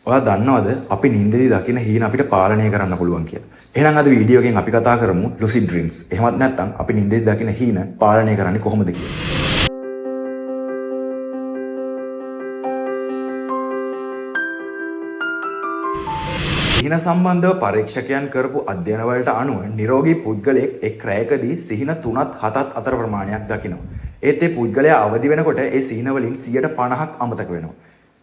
ඔයා දන්නවද අපි නිින්දේදී දකින හීන අපිට පාලනය කරන්න පුළුවන් කියලා? එහෙනම් අද වීඩියෝ එකෙන් අපි කතා කරමු lucid dreams. එහෙමත් නැත්නම් අපි නිින්දේදී දකින හීන පාලනය කරන්නේ කොහොමද කියලා. සිහින සම්බන්ධව පරීක්ෂකයන් කරපු අධ්‍යයන වලට අනුව නිරෝගී පුද්ගලයෙක් එක් රැයකදී සිහින 3ත් 7ත් අතර ප්‍රමාණයක් දකිනවා. ඒත් ඒ පුද්ගලයා අවදි වෙනකොට ඒ සිහින වලින් 150ක් අමතක වෙනවා.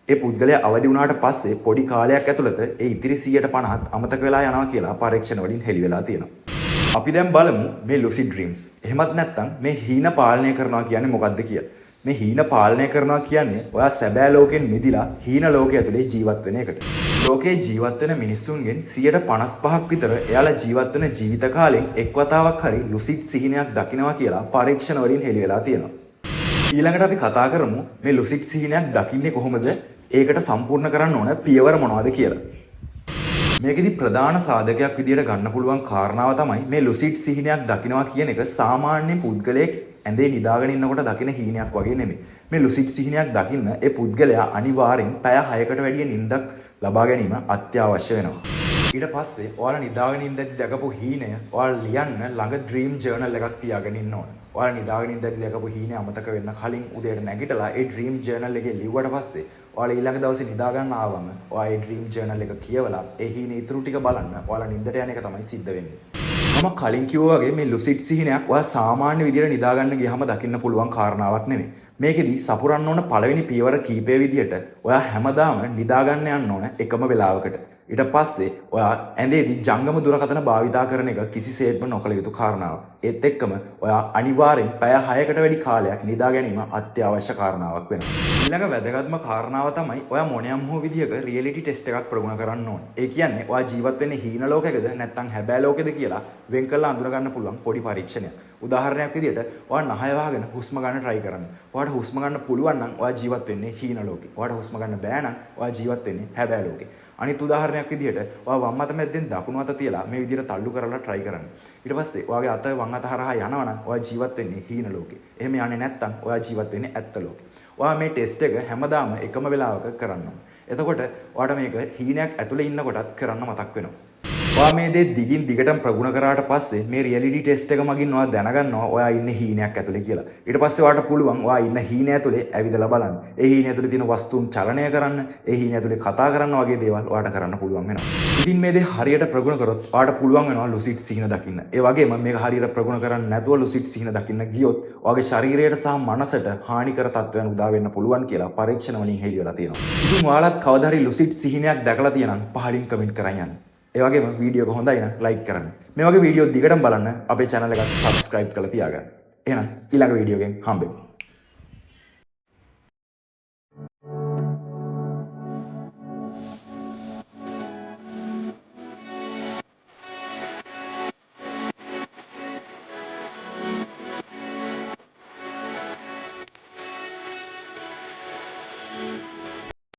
ඒ පුද්ගලයා අවදි වුණාට පස්සේ පොඩි කාලයක් ඇතුළත ඒ ඉතිරි 150ත් අමතක වෙලා යනවා කියලා පරීක්ෂණ වලින් හෙළි වෙලා තියෙනවා. අපි දැන් බලමු මේ lucid dreams. එහෙමත් නැත්නම් මේ හීන පාලනය කරනවා කියන්නේ මොකක්ද කියලා. මේ හීන පාලනය කරනවා කියන්නේ ඔයා සැබෑ ලෝකෙන් මිදිලා හීන ලෝකයේ ඇතුලේ ජීවත් වෙන එකට. ලෝකේ ජීවත් වෙන මිනිස්සුන්ගෙන් 155ක් විතර එයාලා ජීවත් වෙන ජීවිත කාලෙන් එක් වතාවක් හරි lucid සිහිනයක් දකිනවා කියලා පරීක්ෂණ වලින් හෙළි වෙලා තියෙනවා. ඊළඟට අපි කතා කරමු මේ lucid සිහිනයක් දකින්නේ කොහොමද? ඒකට සම්පූර්ණ කරන්න ඕන පියවර මොනවද කියලා. මේකෙදි ප්‍රධාන සාධකයක් විදියට ගන්න පුළුවන් කාරණාව තමයි මේ lucid සිහිනයක් දකිනවා කියන එක සාමාන්‍ය පුද්ගලයෙක් ඇඳේ නිදාගෙන ඉන්නකොට දකින හීනයක් වගේ නෙමෙයි. මේ lucid සිහිනයක් දකින්න ඒ පුද්ගලයා අනිවාර්යෙන් පැය 6කට වැඩිය නිින්දක් ලබා ගැනීම අත්‍යවශ්‍ය වෙනවා. ඊට පස්සේ ඔයාලා නිදාගෙන ඉඳද්දි දැකපු හීනය ඔයාලා ලියන්න ළඟ dream journal එකක් තියාගෙන ඉන්න ඕන. ඔයාලා නිදාගෙන ඉඳද්දි දැකපු හීනය අමතක වෙන්න කලින් උදේට නැගිටලා ඒ dream journal එකේ ලිව්වට පස්සේ ඔයාලා ඊළඟ දවසේ නිදා ගන්න ආවම ඔයා ඒ dream journal එක කියවලා ඒ හීනේ ඉතුරු ටික බලන්න ඔයාලා නිින්දට යන එක තමයි සිද්ධ වෙන්නේ. මම කලින් කිව්වා වගේ මේ lucid සිහිනයක් ඔයා සාමාන්‍ය විදියට නිදා ගන්න ගියාම දකින්න පුළුවන් කාරණාවක් නෙමෙයි. මේකෙදි සපුරන්න ඕන පළවෙනි පියවර කීපය විදියට ඔයා හැමදාම නිදා ගන්න යන්න ඕන එකම වෙලාවකට. ඊට පස්සේ ඔයා ඇඳේදී ජංගම දුරකථන භාවිතා කරන එක කිසිසේත්ම නොකළ යුතු කාරණාවක්. ඒත් එක්කම ඔයා අනිවාර්යෙන් පැය 6කට වැඩි කාලයක් නිදා ගැනීම අත්‍යවශ්‍ය කාරණාවක් වෙනවා. ඊළඟ වැදගත්ම කාරණාව තමයි ඔයා මොනියම් හෝ විදියක රියැලිටි ටෙස්ට් එකක් ප්‍රගුණ කරන්න ඕනේ. ඒ කියන්නේ ඔයා ජීවත් වෙන්නේ හීන ලෝකයකද නැත්නම් හැබෑ ලෝකෙද කියලා වෙන් කරලා අඳුර ගන්න පුළුවන් පොඩි පරීක්ෂණයක්. උදාහරණයක් විදියට ඔයා නහය වහගෙන හුස්ම ගන්න try කරන්න. ඔයාට හුස්ම ගන්න පුළුවන් නම් ඔයා ජීවත් වෙන්නේ හීන ලෝකේ. ඔයාට හුස්ම ගන්න බෑ නම් ඔයා ජීවත් වෙන්නේ හැබෑ ලෝකේ. අනිත් උදාහරණයක් විදියට ඔයා වම් අත මැද්දෙන් දකුණු අත තියලා මේ විදියට තල්ලු කරලා try කරන්න. ඊට පස්සේ ඔයාගේ අත වම් අත හරහා යනවා නම් ඔයා ජීවත් වෙන්නේ හීන ලෝකේ. එහෙම යන්නේ නැත්නම් ඔයා ජීවත් වෙන්නේ ඇත්ත ලෝකේ. ඔයා මේ ටෙස්ට් එක හැමදාම එකම වෙලාවක කරන්න ඕන. එතකොට ඔයාට මේක හීනයක් ඇතුලේ ඉන්නකොටත් කරන්න මතක් වෙනවා. ඔයා මේ දේ දිගින් දිගටම ප්‍රගුණ කරාට පස්සේ මේ රියැලිටි ටෙස්ට් එක මගින් ඔයා දැනගන්නවා ඔයා ඉන්නේ හීනයක් ඇතුලේ කියලා. ඊට පස්සේ ඔයාට පුළුවන් ඔයා ඉන්න හීනය ඇතුලේ ඇවිදලා බලන්න. ඒ හීනය ඇතුලේ තියෙන වස්තුන් චලනය කරන්න, ඒ හීනය ඇතුලේ කතා කරන්න වගේ දේවල් ඔයාට කරන්න පුළුවන් වෙනවා. ඉතින් මේ දේ හරියට ප්‍රගුණ කරොත් ඔයාට පුළුවන් වෙනවා lucid සිහින දකින්න. ඒ වගේම මේක හරියට ප්‍රගුණ කරන්නේ නැතුව lucid සිහින දකින්න ගියොත් ඔයාගේ ශරීරයට සහ මනසට හානිකර තත්ත්වයන් උදා වෙන්න පුළුවන් කියලා පරීක්ෂණ වලින් හෙළි වෙලා තියෙනවා. ඉතින් ඔයාලත් කවදා හරි lucid සිහිනයක් දැකලා තියෙනම් පහලින් කමෙන්ට් කරන් යන්න. ඒ වගේම වීඩියෝ එක හොඳයි නම් ලයික් කරන්න. මේ වගේ වීඩියෝ දිගටම බලන්න අපේ channel එකට subscribe කරලා තියාගන්න. එහෙනම් ඊළඟ වීඩියෝ එකෙන් හම්බෙමු.